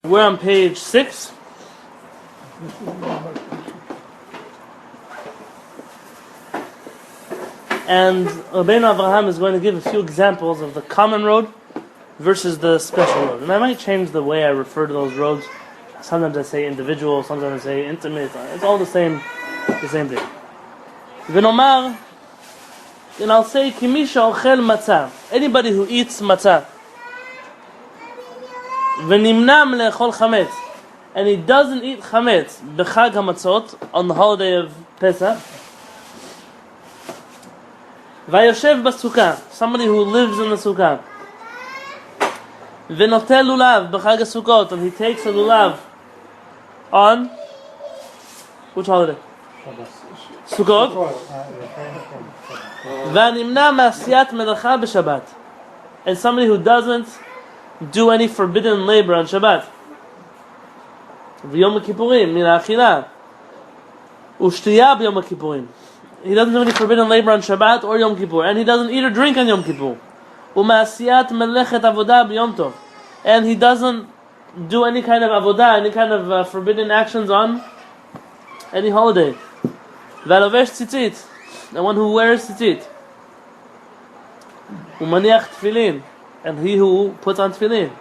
We're on page 6. And Rabbi Avraham is going to give a few examples of the common road versus the special road. And I might change the way I refer to those roads. Sometimes I say individual, sometimes I say intimate. It's all the same thing. V'nomar, and I'll say, Ki mi she'ochel matzah. Anybody who eats matzah. V'nimnam le'echol chametz. And he doesn't eat chametz b'chag hamatzot, on the holiday of Pesach. Vayoshev b'sukkah. Somebody who lives in the sukkah. V'notel lulav b'chag hasukkot. And he takes a lulav on which holiday? Sukkot. V'nimna ma'asiyat melacha b'Shabbat. And somebody who doesn't do any forbidden labor on Shabbat. V'yom kippurim min ha'achila. U'shtiya b'yom kippurim. He doesn't do any forbidden labor on Shabbat or Yom Kippur, and he doesn't eat or drink on Yom Kippur. U'ma'asiyat melechet avodah b'yom tov. And he doesn't do any kind of avodah, any kind of forbidden actions on any holiday. V'alovesh tzitzit. The one who wears tzitzit. U'maniach tefillin. And he who puts on tefillin.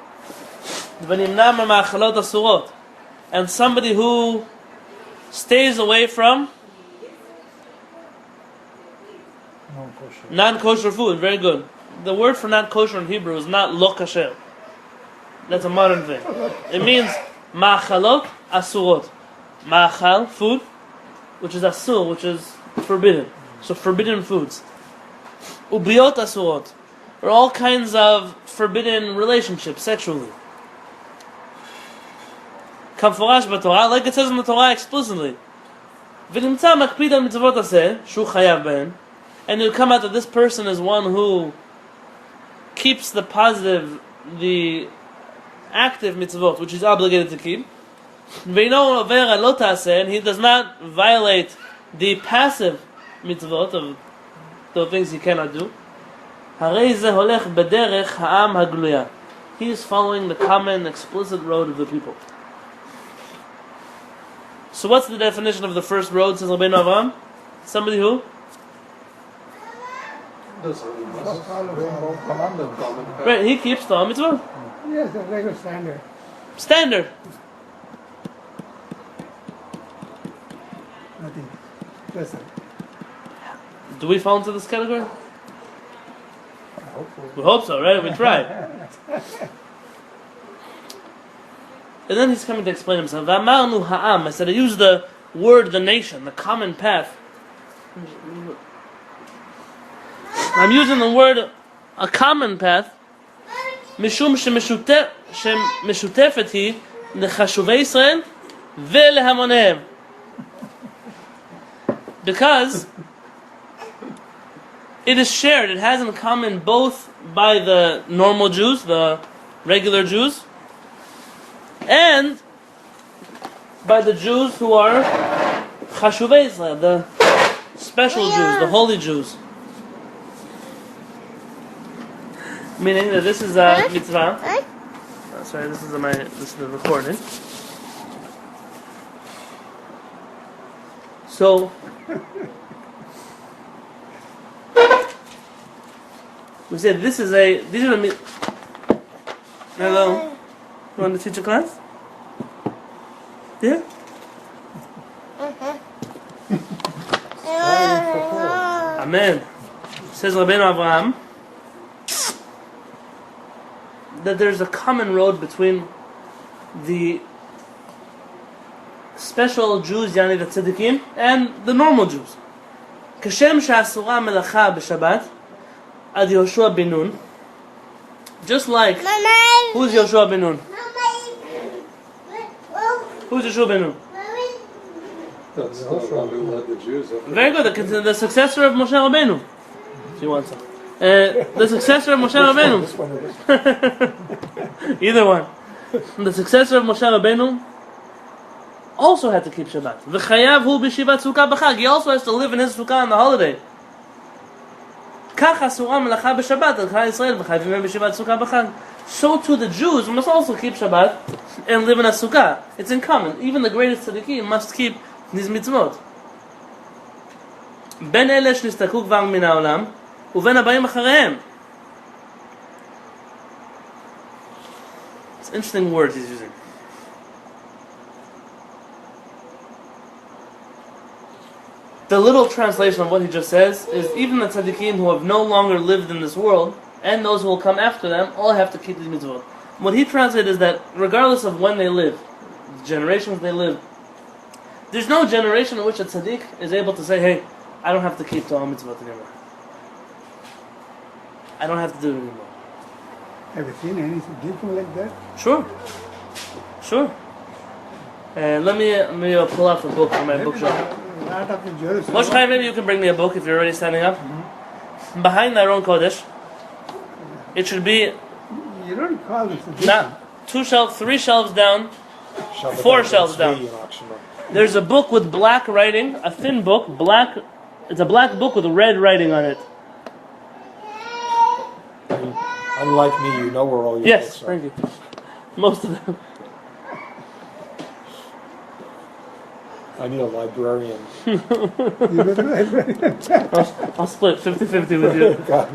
V'nimna ma'achalot asurot. And somebody who stays away from non-kosher food. Very good. The word for non-kosher in Hebrew is not lo kasher. That's a modern thing. It means ma'achalot asurot. Ma'achal, food, which is asur, which is forbidden. So forbidden foods. Ubiot asurot. Or all kinds of forbidden relationships sexually. Kamforash b'Torah, like it says in the Torah explicitly. V'nimtza makpid al mitzvot aseh, shu chayav behen. And it'll come out that this person is one who keeps the positive, the active mitzvot, which he's obligated to keep. Ve'ino over lo ta'aseh, and he does not violate the passive mitzvot of the things he cannot do. Harei ze holech bederech ha'am hagluya. He is following the common, explicit road of the people. So what's the definition of the first road, says Rabbi Avraham? Somebody who? Right, he keeps the mitzvah. Yes, a regular standard. Standard. Nothing. Listen. Do we fall into this category? Hopefully. We hope so, right? We try. And then he's coming to explain himself. V'amarnu ha'am. I said I use the word the nation, the common path. I'm using the word a common path. Mishum shemeshutefet hi lechashuvei Yisrael ve'lehamonehem. Because it is shared, it has in common both by the normal Jews, the regular Jews, and by the Jews who are Chashuvei Israel, the special Jews, the holy Jews. Meaning that this is a mitzvah. Sorry, this is the recording. So we said these are the hello. You want to teach a class? Yeah? Amen. Says Rabbi Avraham that there's a common road between the special Jews, yani the tzaddikim, and the normal Jews. Kashem she'asura melacha b'Shabbat ad Yoshua ben Nun. Just like, who's Yoshua ben Nun? Who's Yoshua ben Nun? That's the one who led the Jews. Very good, the successor of Moshe Rabbeinu. If you want some. The successor of Moshe Rabbeinu. Either one. The successor of Moshe Rabbeinu also had to keep Shabbat. V'chayav hu b'shivat sukkah b'chag. He also has to live in his sukkah on the holiday. כך אסורה מלאכה בשבת על כלל ישראל וחייבים הם בישיבת סוכה בחג. So too the Jews must also keep Shabbat and live in a sukkah. It's in common. Even the greatest tzaddikim must keep these mitzvot. בין אלה שנסתלקו כבר מן העולם ובין הבאים אחריהם. It's interesting words he's using. The little translation of what he just says is even the tzaddikim who have no longer lived in this world and those who will come after them all have to keep these mitzvot. What he translated is that regardless of when they live, the generations they live, there's no generation in which a tzaddik is able to say, hey, I don't have to keep Torah mitzvot anymore. I don't have to do it anymore. Have you seen any tzaddikim like that? Sure. Let me pull out the book from my bookshelf. A lot of the Jerusalem. Moshe Chaim, maybe you can bring me a book if you're already standing up. Behind the Aron Kodesh, it should be You don't call this tzaddikim. not 2 shelves, 3 shelves down, 4 shelves down. There's a book with black writing, a thin book, black. It's a black book with red writing on it. Unlike me, you know where all your Yes, books are. thank you. Most of them. I need a librarian. You don't know. I'll split 50-50 with you. God,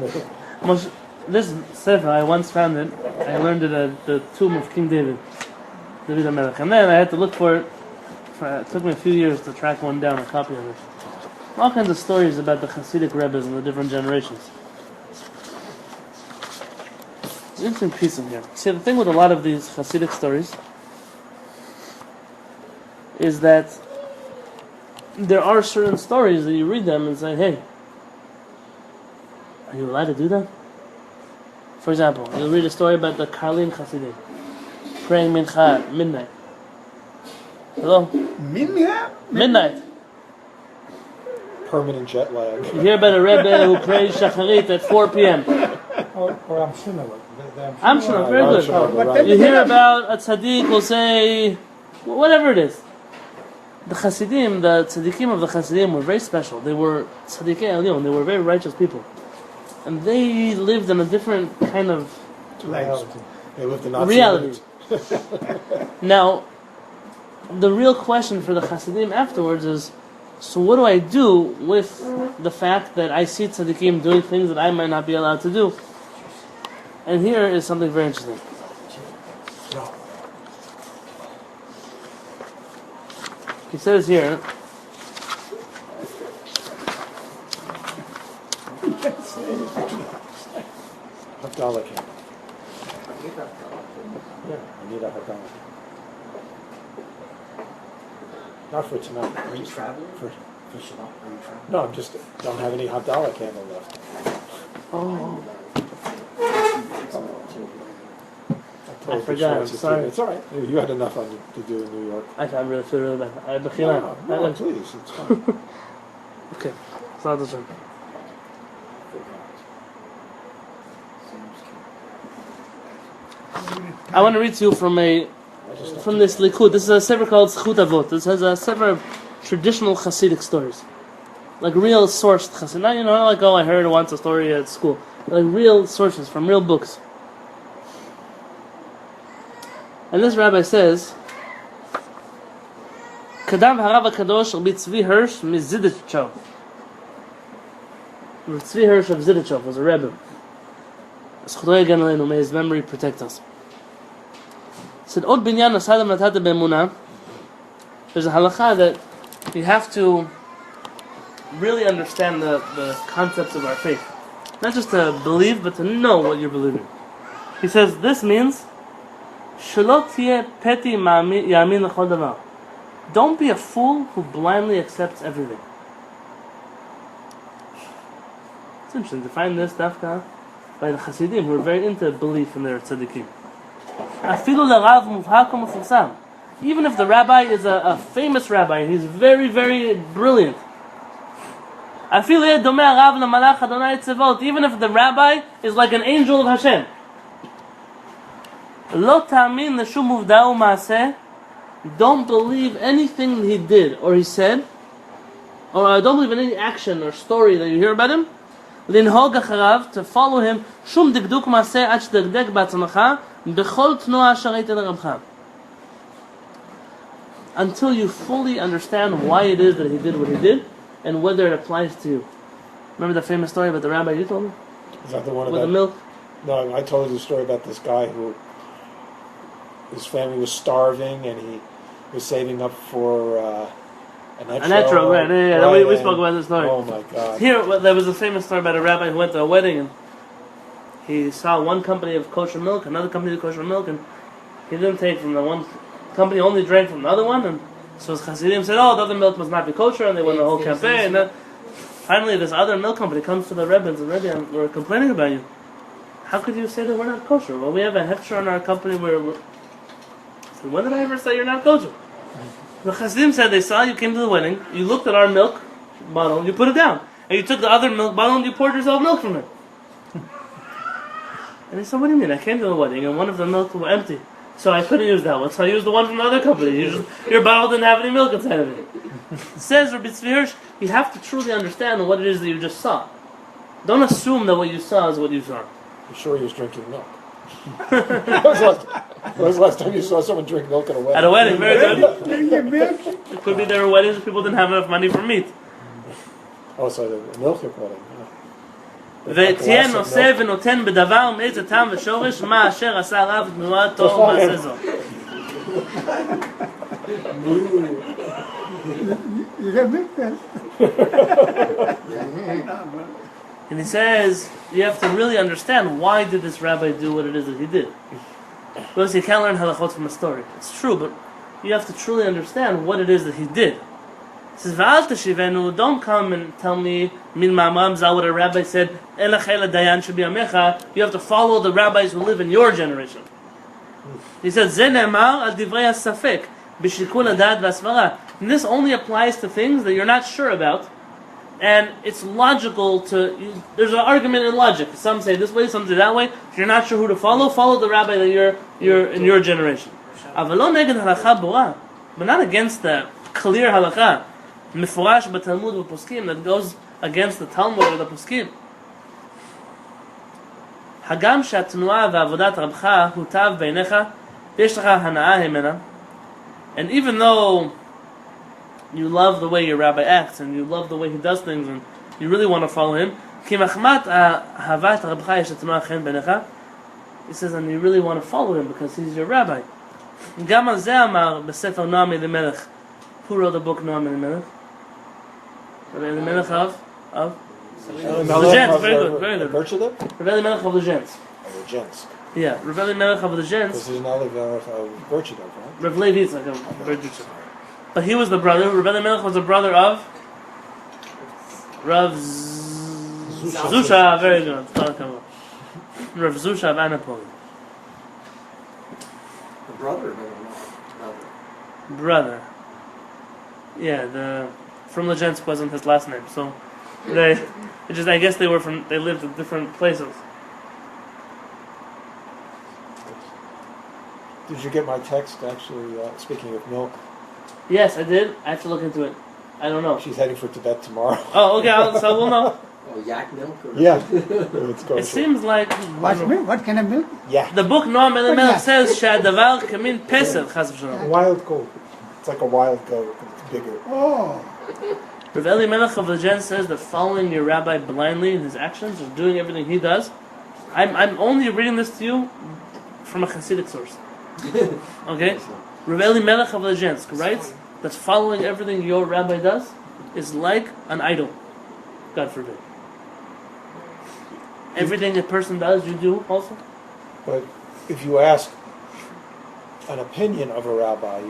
no. This sefer, I once found it. I learned it at the tomb of King David HaMelech. And then I had to look for it. It took me a few years to track one down, a copy of it. All kinds of stories about the Hasidic Rebbes and the different generations. There's an interesting piece in here. See, the thing with a lot of these Hasidic stories is that there are certain stories that you read them and say, hey, are you allowed to do that? For example, you'll read a story about the Karlin Hasidim praying Mincha at midnight. Hello? Midnight. Permanent jet lag. You hear about a Rebbe who prays Shacharit at 4 p.m. Or I'm sure. I'm sure, very good. You hear about a tzaddik who'll say, whatever it is. The Hasidim, the tzaddikim of the Hasidim were very special. They were tzaddikei elyon, they were very righteous people. And they lived in a different kind of They lived in Nazi reality. limits. Now, the real question for the Hasidim afterwards is, so what do I do with the fact that I see tzaddikim doing things that I might not be allowed to do? And here is something very interesting. He says here, Havdalah candle. Yeah, I need a Havdalah. Not for tonight. Are you traveling? For Shabbat? Are you traveling? no, I'm just don't have any Havdalah candle left. oh, told I the forgot, I'm Schweitzer sorry. people, it's all right. You had enough to do in New York. I really feel really bad. No, please, it's fine. Okay, it's not the same. I want to read to you from this Likud. This is a sefer called Zchut Avot. This has a sefer of traditional Hasidic stories, like real sourced Hasid. Not not like I heard once a story at school. Like real sources from real books. And this rabbi says, Kadam harav HaKadosh Rabbi Tzvi Hirsch Miziditchov. Rabbi Tzvi Hirsch of Ziditchov was a rebbe. May his memory protect us. He said, Od binyan asadam natata be'emunah. There's a halakha that you have to really understand the concepts of our faith. Not just to believe, but to know what you're believing. He says, this means, Shalot tiyeh peti yamin l'chol davar. Don't be a fool who blindly accepts everything. It's interesting to find this dafka by the Hasidim who are very into belief in their tzaddikim. Afilu l'rav muvhak u'mefusam. Even if the rabbi is a famous rabbi and he's very, very brilliant. Afilu yeh domeh harav l'malach Adonai tzevot. Even if the rabbi is like an angel of Hashem. Lo ta'amin l'shum uvda u'maaseh. Don't believe anything he did or he said, or don't believe in any action or story that you hear about him. לנהוג אחריו, to follow him, שום דקדוק מעשה עד שתדקדק בעצמך, בכל תנועה אשר ראית לרבך. Until you fully understand why it is that he did what he did, and whether it applies to you. Remember the famous story about the rabbi you told me? Is that the one With about the milk? No, I told you the story about this guy who his family was starving and he was saving up for an Etro, right? Yeah. We spoke about this story. Oh my God! Here, there was a famous story about a rabbi who went to a wedding and he saw one company of kosher milk, another company of kosher milk, and he didn't take from the one company, only drank from the other one. And so his Hasidim said, "Oh, the other milk must not be kosher," and they went the whole cafe. And then finally, this other milk company comes to the rabbis and Rebbe, and we're complaining about you. How could you say that we're not kosher? Well, we have a hefsher in our company where we're... So when did I ever say you're not kosher? The Hasidim said they saw you came to the wedding, you looked at our milk bottle, you put it down. And you took the other milk bottle and you poured yourself milk from it. And he said, what do you mean? I came to the wedding and one of the milk was empty. So I couldn't use that one, so I used the one from the other company. Your bottle didn't have any milk inside of it. Says Rabbi Tzvi Hirsch, you have to truly understand what it is that you just saw. Don't assume that what you saw is what you saw. You sure he was drinking milk? When was the last time you saw someone drink milk at a wedding? At a wedding, very good. Drinking milk? It could be there were weddings people didn't have enough money for meat. Oh, so the milk you're putting. ותהיה נושא ונותן בדבר מאיזה טעם ושורש מה אשר עשה רב תנועת תור מעשה זו. You can milk that. And he says, you have to really understand why did this rabbi do what it is that he did. Because you can't learn halachot from a story. It's true, but you have to truly understand what it is that he did. He says, V'al teshivenu, don't come and tell me, min ma'amram zal, what a rabbi said, elach el dayan shebiyamecha, you have to follow the rabbis who live in your generation. He said, Ze ne'emar al divrei ha-safek, b'shikul hadad v'asvara. And this only applies to things that you're not sure about, and it's logical to, there's an argument in logic. Some say this way, some say that way. If you're not sure who to follow the rabbi that you're in your generation. But not against the clear halakha, mifurash b'talmud v'poskim, that goes against the Talmud or the poskim. Hagam she'atnuah v'avodat rabcha hutav beinecha, yesh lecha hana'ah himena. And even though you love the way your rabbi acts, and you love the way he does things, and you really want to follow him, he says, and you really want to follow him because he's your rabbi. Who wrote the book Noam Elimelech? Rabbi Elimelech of the Gents. Very good, very good. Rabbi Elimelech of the Gents. The gents. Yeah, Rabbi Elimelech of the Gents. This is an Elimelech of Birchidov, right? Rav Levi is like a but he was the brother. Rabbi Elimelech was the brother of Rav Zusha. Very good. Rav Zusha of Anapoli. The brother? Brother. Yeah, from Legence wasn't his last name, so I guess they lived in different places. Did you get my text, actually, speaking of milk? Yes, I did. I have to look into it. I don't know. She's heading for Tibet tomorrow. Oh, okay, so we'll know. Oh, yak milk? Or Yeah. Let's go. It seems like What milk? What kind of milk? Yeah. the book Noam Elimelech says שהדבר כמין פסל, חס ושלום. Wild goat. It's like a wild goat. It's bigger. Oh, Rav Elimelech of the Gen says that following your rabbi blindly in his actions, or doing everything he does, I'm only reading this to you from a Hasidic source. Okay? Rav Elimelech of the Gen writes that following everything your rabbi does is like an idol. God forbid. Everything a person does, you do also? But if you ask an opinion of a rabbi,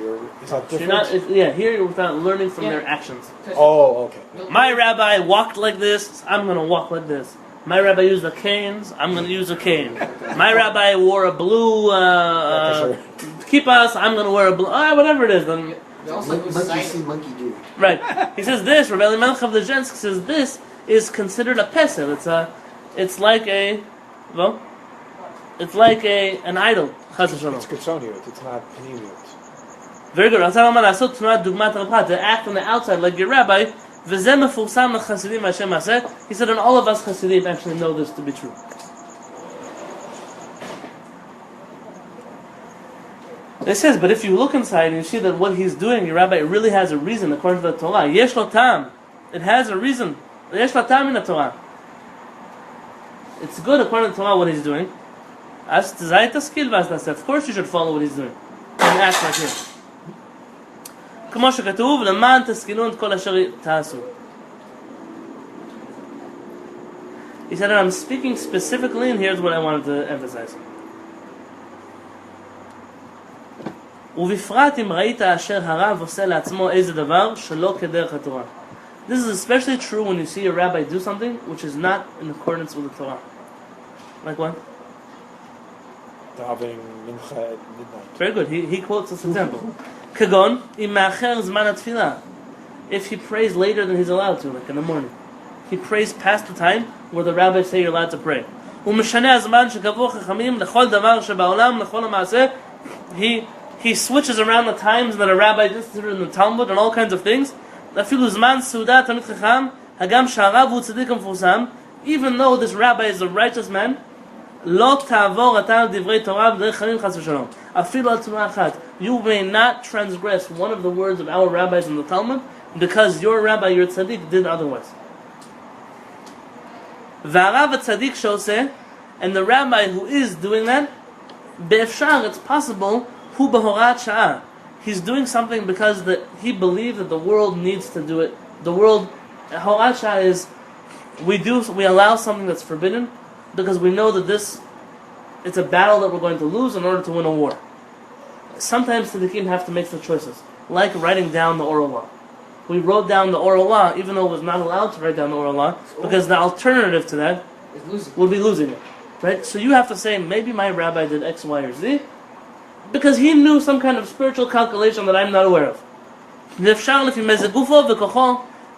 is that different? Here you're without learning from their actions. Oh, okay. My rabbi walked like this, I'm going to walk like this. My rabbi used a canes, I'm going to use a cane. My rabbi wore a blue kippas, I'm going to wear a blue, whatever it is. Then, monkey see, monkey do. right. He says this, Rabbi Elimelech of the Gens says this is considered a pesel. It's like an idol. Chas v'shalom. It's kitzoniut. It's not panimiut. Very good. To act on the outside like your rabbi וזה מפורסם לחסידים והשם מעשה. He said, and all of us Hasidim actually know this to be true. It says, but if you look inside and you see that what he's doing, your rabbi, it really has a reason according to the Torah. Yesh lo tam. It has a reason. Yesh lo tam in the Torah. It's good according to the Torah what he's doing. Of course you should follow what he's doing. And act like him. כמו שכתוב, למען תשכילו את כל אשר תעשו. He said, and I'm speaking specifically, and here's what I wanted to emphasize. ובפרט אם ראית אשר הרב עושה לעצמו איזה דבר שלא כדרך התורה. This is especially true when you see a rabbi do something which is not in accordance with the Torah. Like what? Davening mincha at midnight. Very good. He quotes this example. כגון, אם מאחר זמן התפילה. If he prays later than he's allowed to, like in the morning. He prays past the time where the rabbis say you're allowed to pray. ומשנה הזמן שקבעו חכמים לכל דבר שבעולם, לכל המעשה. He switches around the times that a rabbi instituted in the Talmud and all kinds of things. אפילו זמן סעודה תלמיד חכם, הגם שהרב הוא צדיק המפורסם, even though this rabbi is a righteous man, לא תעבור אתה על דברי תורה בדרך חנין חס ושלום. אפילו על תורה אחת. You may not transgress one of the words of our rabbis in the Talmud because your rabbi, your tzaddik, did otherwise. והרב הצדיק שעושה, and the rabbi who is doing that, באפשר, it's possible, הוא בהוראת שעה. He's doing something because he believes that the world needs to do it. The world, הוראת שעה is, we allow something that's forbidden because we know that it's a battle that we're going to lose in order to win a war. Sometimes tzaddikim have to make the choices, like writing down the oral law. We wrote down the oral law, even though it was not allowed to write down the oral law, because the alternative to that would be losing it. Right? So you have to say, maybe my rabbi did X, Y, or Z, because he knew some kind of spiritual calculation that I'm not aware of.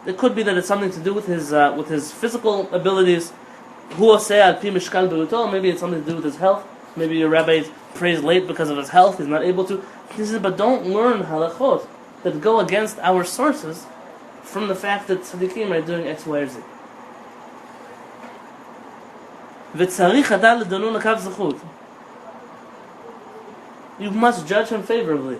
It could be that it's something to do with his physical abilities. Maybe it's something to do with his health. Maybe your rabbi prays late because of his health, he's not able to. He says, but don't learn halachot that go against our sources from the fact that tzaddikim are doing X, Y, or Z. You must judge him favorably.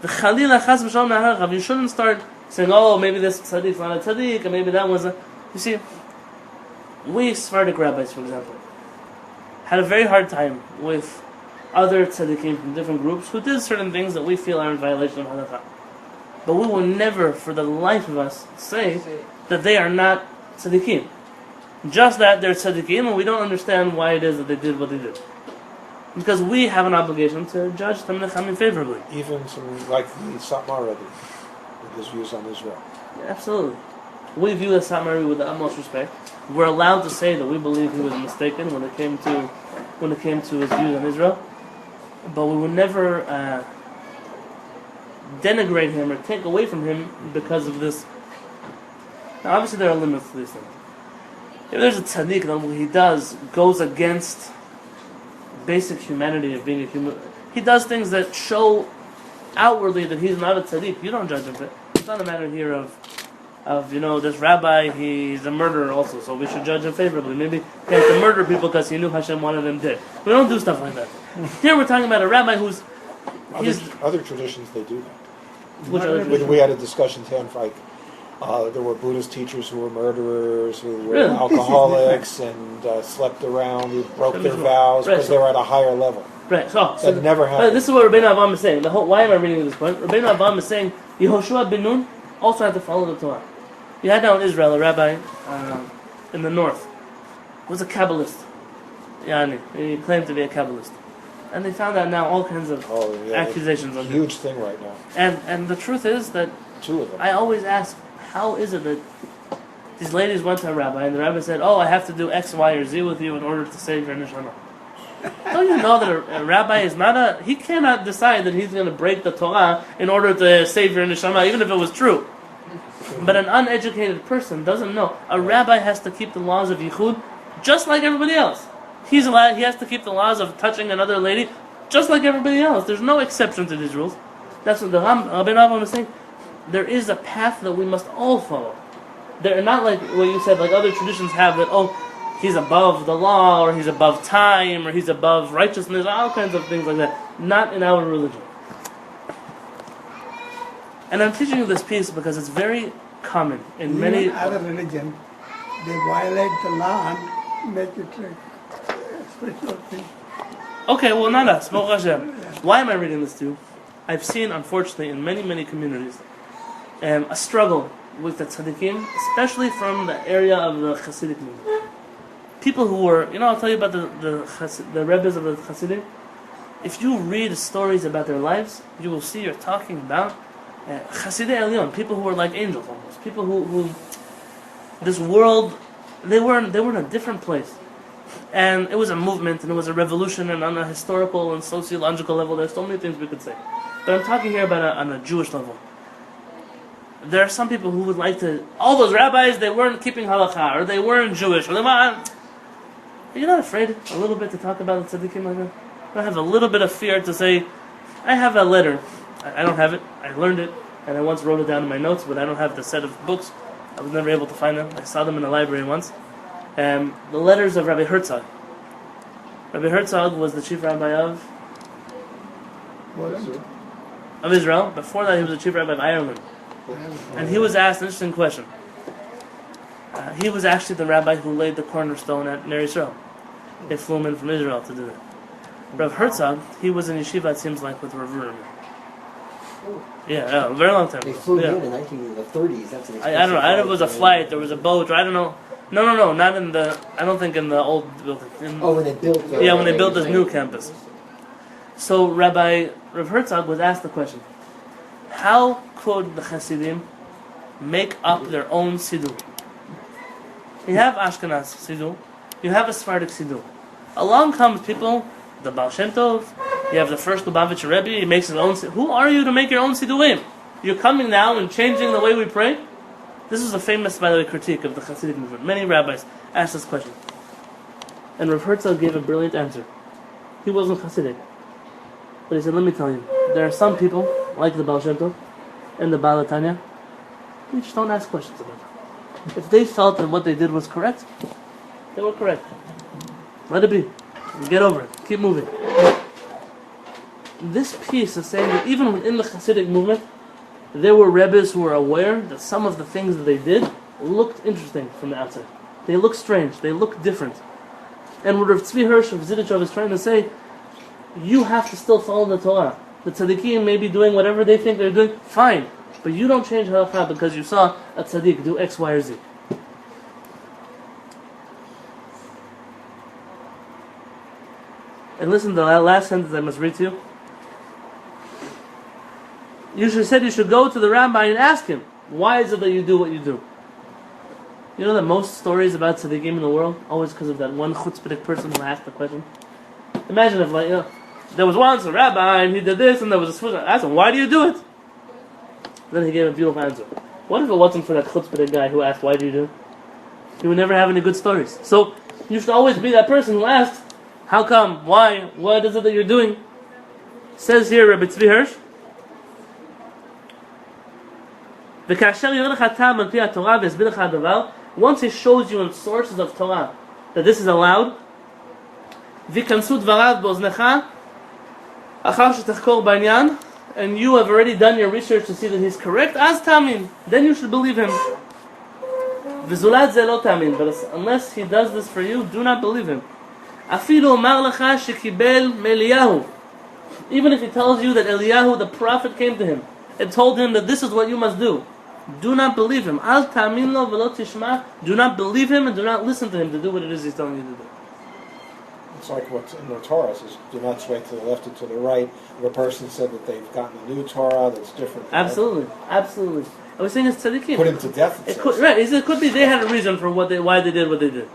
You shouldn't start saying, oh, maybe this tzaddik's not a tzaddik, and maybe that was a... You see, we Sephardic rabbis, for example, had a very hard time with other tzaddikim from different groups who did certain things that we feel are in violation of halakha. But we will never, for the life of us, say that they are not tzaddikim. Just that they're tzaddikim, and we don't understand why it is that they did what they did. Because we have an obligation to judge them favorably. Even some, like the Satmar Rebbe, with his views on Israel. Yeah, absolutely. We view the Satmar with the utmost respect. We're allowed to say that we believe he was mistaken when it came to his views on Israel. But we will never denigrate him or take away from him because of this. Now, obviously, there are limits to these things. If there's a tzaddik that goes against basic humanity of being a human, he does things that show outwardly that he's not a tzaddik. You don't judge him for it. It's not a matter here of this rabbi, he's a murderer also, so we should judge him favorably. Maybe he had to murder people because he knew Hashem wanted him dead. We don't do stuff like that. Here we're talking about a rabbi who's... Other traditions, they do that. Which other traditions? We had a discussion today, like there were Buddhist teachers who were murderers, who were Really? alcoholics, and slept around, who broke their vows because they were at a higher level. Right, so That never happened. this is what Rabbeinu Avraham is saying. Why am I reading this point? Rabbeinu Avraham is saying Yehoshua ben Nun also had to follow the Torah. You had now in Israel a rabbi in the north who was a Kabbalist. He claimed to be a Kabbalist. And they found out now all kinds of accusations on him. Huge thing right now. And the truth is that 2 of them. I always ask, how is it that these ladies went to a rabbi and the rabbi said, oh, I have to do X, Y, or Z with you in order to save your neshama? Don't you know that a rabbi is not he cannot decide that he's going to break the Torah in order to save your neshama, even if it was true. But an uneducated person doesn't know. A rabbi has to keep the laws of Yichud just like everybody else. He has to keep the laws of touching another lady just like everybody else. There's no exception to these rules. That's what the Rabbi Avraham is saying. There is a path that we must all follow. They're not like what you said, like other traditions have that, oh, he's above the law, or he's above time, or he's above righteousness, all kinds of things like that. Not in our religion. And I'm teaching you this piece because it's very common in many... Even other religion, they violate the law and make it a spiritual thing. Okay, well, not us. Baruch Hashem. Why am I reading this to you? I've seen, unfortunately, in many, many communities, a struggle with the tzaddikim, especially from the area of the Hasidic movement. People who were, I'll tell you about the Rebbes of the Hasidim. If you read stories about their lives, you will see you're talking about Chasidei Elyon, people who were like angels almost. People who this world, they were in a different place. And it was a movement, and it was a revolution, and on a historical and sociological level, there's so many things we could say. But I'm talking here about on a Jewish level. There are some people who would like to, all those rabbis, they weren't keeping halakha, or they weren't Jewish, or they weren't. Are you not afraid a little bit to talk about the tzaddikim like that? I have a little bit of fear to say, I have a letter. I don't have it. I learned it, and I once wrote it down in my notes, but I don't have the set of books. I was never able to find them. I saw them in the library once. The letters of Rabbi Herzog. Rabbi Herzog was the chief rabbi of Israel. Before that, he was the chief rabbi of Ireland. And he was asked an interesting question. He was actually the rabbi who laid the cornerstone at Ner Yisrael. They flew him in from Israel to do that. Rav Herzog, he was in yeshiva, it seems like, with Rav Rurim. Yeah, a very long time They ago. flew Yeah. in the 1930s. That's an I don't know. I don't know if it was a flight, there was a boat, or I don't know. No, not in the. I don't think in the old building. when they built. When they built this new campus. So Rav Herzog was asked the question: how could the Hasidim make up their own siddur? You have Ashkenaz siddur, you have a Sephardic siddur. Along comes people, the Baal Shem Tov. You have the first Lubavitcher Rebbe. He makes his own. Who are you to make your own siddurim? You're coming now and changing the way we pray. This is a famous, by the way, critique of the Hasidic movement. Many rabbis asked this question, and Rav Herzog gave a brilliant answer. He wasn't Hasidic, but he said, "Let me tell you, there are some people like the Baal Shem Tov and the Baal Tanya. We just don't ask questions about them. If they felt that what they did was correct, they were correct. Let it be. Get over it. Keep moving." This piece is saying that even within the Hasidic movement, there were Rebbes who were aware that some of the things that they did looked interesting from the outside. They looked strange. They looked different. And what Rav Tzvi Hirsch of Zidichov is trying to say, you have to still follow the Torah. The tzaddikim may be doing whatever they think they're doing, fine. But you don't change halakha because you saw a tzaddik do X, Y, or Z. And listen to the last sentence I must read to you. You should go to the rabbi and ask him, why is it that you do what you do? You know that most stories about tzaddikim in the world, always because of that one chutzpahdik person who asked the question? Imagine if, there was once a rabbi and he did this and there was a switch. I asked him, why do you do it? Then he gave a beautiful answer. What if it wasn't for that chutzpahdik guy who asked, why do you do it? He would never have any good stories. So, you should always be that person who asks, how come? Why? What is it that you're doing? Says here Rabbi Tzvi Hirsch, once he shows you in sources of Torah that this is allowed, and you have already done your research to see that he's correct, then you should believe him. But unless he does this for you, do not believe him. Even if he tells you that Eliyahu the prophet came to him and told him that this is what you must do, do not believe him. Do not believe him and do not listen to him to do what it is he's telling you to do. It's like what's in the Torah. It says, do not sway to the left or to the right. If a person said that they've gotten a new Torah that's different. Absolutely. I was saying it's tzaddikim. Put him to death. It could be they had a reason for why they did what they did.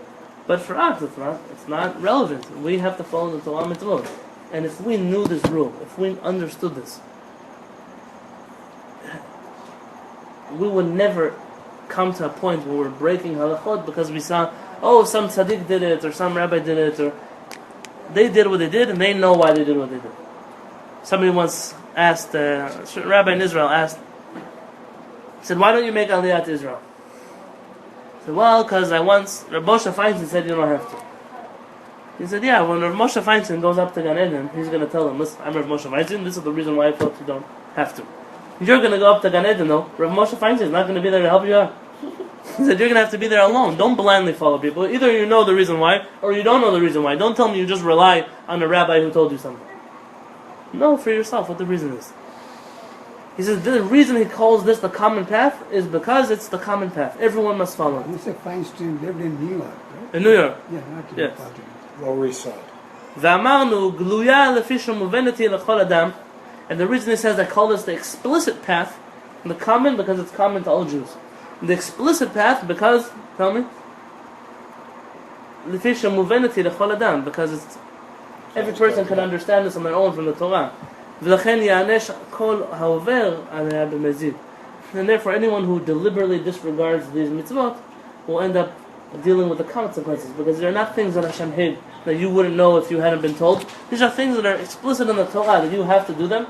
But for us, it's not relevant. We have to follow the Torah mitzvot. And if we knew this rule, if we understood this, we would never come to a point where we're breaking halachot because we saw, some tzaddik did it, or some rabbi did it, or they did what they did, and they know why they did what they did. Somebody once asked, a rabbi in Israel said, why don't you make aliyah to Israel? said, well, because Rav Moshe Feinstein said you don't have to. He said, yeah, when Rav Moshe Feinstein goes up to Gan Eden, he's going to tell them, listen, I'm Rav Moshe Feinstein, this is the reason why I felt you don't have to. You're going to go up to Gan Eden though, Rav Moshe Feinstein is not going to be there to help you out. He said, you're going to have to be there alone. Don't blindly follow people. Either you know the reason why, or you don't know the reason why. Don't tell me you just rely on a rabbi who told you something. Know for yourself what the reason is. He says the reason he calls this the common path is because it's the common path. Everyone must follow it. Mr. Feinstein lived in New York, right? In New York. Yeah, not in Yes. Baltimore. Lower East Side. ואמרנו, גלויה לפי שמובנת היא לכל אדם. And the reason he says I call this the explicit path, the common because it's common to all Jews. The explicit path because, tell me? לפי שמובנת היא לכל אדם, because it's every person can understand this on their own from the Torah. ולכן יענש כל העובר עליה במזיד. And therefore anyone who deliberately disregards these mitzvot will end up dealing with the consequences, because they're not things that Hashem hid, that you wouldn't know if you hadn't been told. These are things that are explicit in the Torah, that you have to do them,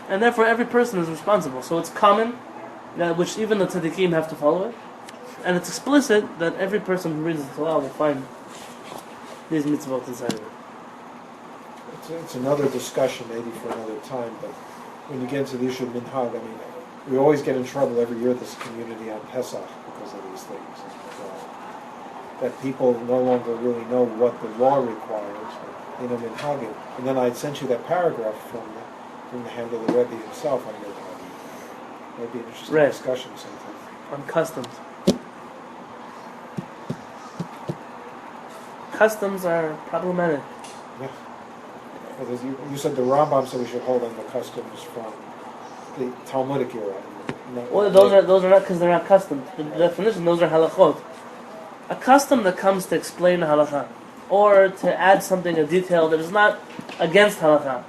and therefore every person is responsible. So it's common, that which even the tzaddikim have to follow it, and it's explicit that every person who reads the Torah will find these mitzvot inside of it. It's another discussion maybe for another time, but when you get into the issue of minhag, I mean, we always get in trouble every year, this community on Pesach, because of these things. That people no longer really know what the law requires in a minhagim. And then I sent you that paragraph from the hand of the Rebbe himself on minhagim. Might be an interesting Right. discussion sometime. On customs. Customs are problematic. Yeah. Because you said the Rambam said we should hold on the customs from the Talmudic era. Well, those are not because they're not customs. The definition, those are halachot. A custom that comes to explain halakha, or to add something, a detail that is not against halakha,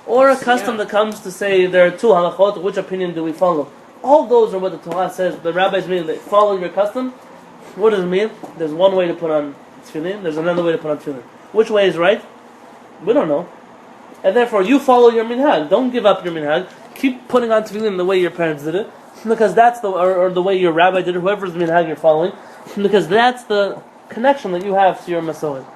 or a custom that comes to say there are two halachot, which opinion do we follow? All those are what the Torah says. The rabbis mean that follow your custom. What does it mean? There's one way to put on tefillin, there's another way to put on tefillin. Which way is right? We don't know. And therefore you follow your minhag. Don't give up your minhag. Keep putting on tefillin the way your parents did it, because that's or the way your rabbi did it, whoever's minhag you're following, because that's the connection that you have to your Masorah.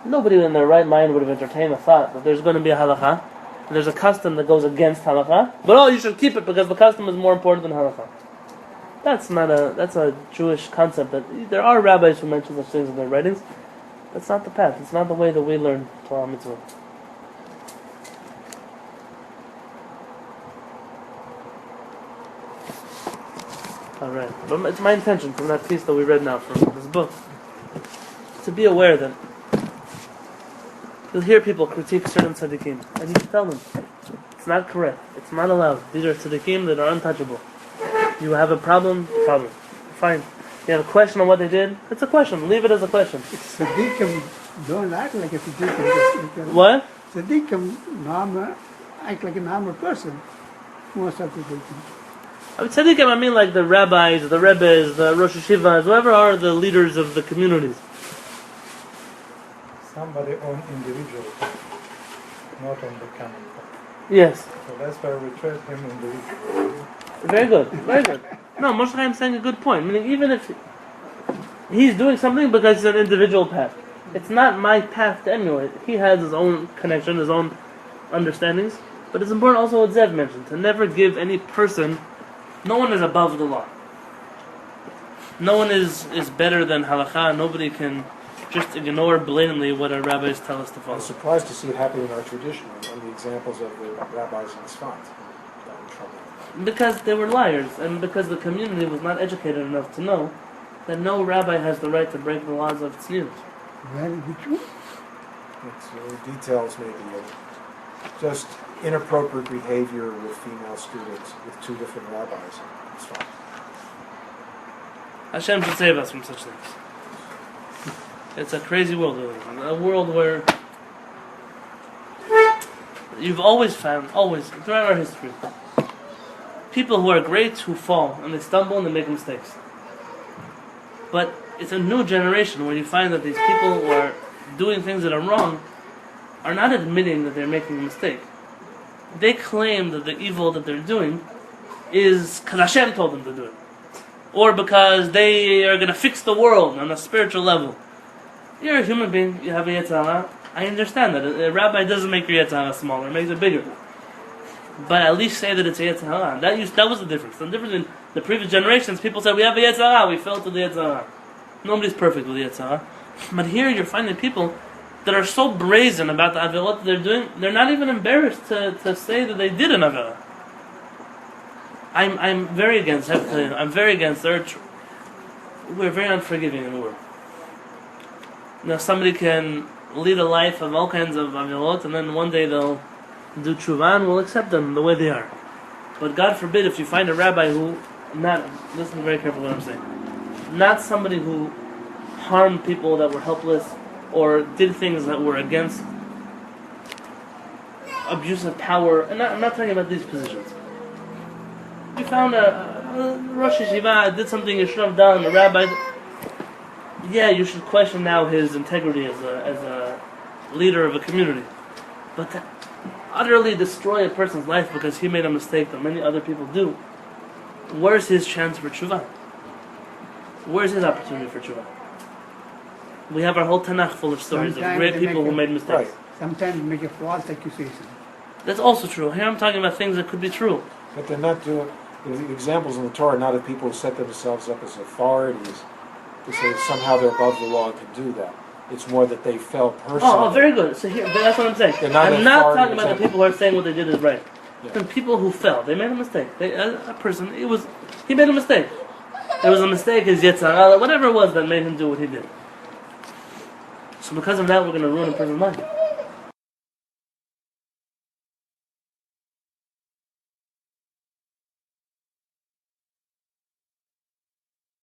Nobody in their right mind would have entertained the thought that there's going to be a halakha, and there's a custom that goes against halakha, but you should keep it because the custom is more important than halakha. That's a Jewish concept. That there are rabbis who mention such things in their writings. That's not the path. It's not the way that we learn Torah mitzvah. Alright, but it's my intention from that piece that we read now from this book to be aware that you'll hear people critique certain tzaddikim, and you tell them it's not correct, it's not allowed. These are tzaddikim that are untouchable. You have a problem, fine. You have a question on what they did, it's a question. Leave it as a question. Tzaddikim don't act like a tzaddikim. What? Tzaddikim act like a normal person. Most of the tzaddikim. I mean, tzaddikim, I mean like the rabbis, the rebbes, the rosh yeshivas, whoever are the leaders of the communities. Somebody on individual, not on the common path. Yes. So that's why we treat him individually. Very good, very good. No, Moshe Chaim is saying a good point. Meaning, even if he's doing something because it's an individual path, it's not my path to emulate. He has his own connection, his own understandings. But it's important also what Zev mentioned, to never give any person. No one is above the law. No one is better than halakha. Nobody can just ignore blatantly what our rabbis tell us to follow. I'm surprised to see it happen in our tradition, on the examples of the rabbis in Tzfat got in trouble. Because they were liars, and because the community was not educated enough to know that no rabbi has the right to break the laws of tzniut. Very true. It's details maybe of just inappropriate behavior with female students with two different rabbis. It's fine. Hashem should save us from such things. It's a crazy world we live in. A world where you've always found, throughout our history, people who are great who fall, and they stumble and they make mistakes. But it's a new generation where you find that these people who are doing things that are wrong are not admitting that they're making a mistake. They claim that the evil that they're doing is because Hashem told them to do it. or because they are going to fix the world on a spiritual level. You're a human being, you have a Yetzer Hara. I understand that. A rabbi doesn't make your Yetzer Hara smaller, it makes it bigger. But at least say that it's a Yetzer Hara. That was the difference. The difference in the previous generations, people said, we have a Yetzer Hara, we fell to the Yetzer Hara. Nobody's perfect with the Yetzer Hara. But here you're finding people that are so brazen about the avirot they're doing, they're not even embarrassed to say that they did an avirah. I'm very against, I have to tell you, I'm very against, we're very unforgiving in the world. Now somebody can lead a life of all kinds of avirot, and then one day they'll do tshuva and we'll accept them the way they are. But God forbid if you find a rabbi who, listen very carefully what I'm saying, not somebody who harmed people that were helpless or did things that were against abuse of power, and I'm not talking about these positions. You found a Rosh Yeshiva did something you should have done, a rabbi, yeah, you should question now his integrity as a leader of a community. But to utterly destroy a person's life because he made a mistake that many other people do, where's his chance for tshuva? Where's his opportunity for tshuva? We have our whole Tanakh full of stories of great people who made mistakes. Sometimes make a false accusation. That's also true. Here I'm talking about things that could be true. But they're not doing, the examples in the Torah are not of people who set themselves up as authorities to say somehow they're above the law and can do that. It's more that they fell personally. Oh, very good. So here, that's what I'm saying. I'm not talking about the people who are saying what they did is right. Yeah. The people who fell, they made a mistake. A person, he made a mistake. There was a mistake, his Yetzer Hara, whatever it was that made him do what he did. So because of that, we're going to ruin a person's life.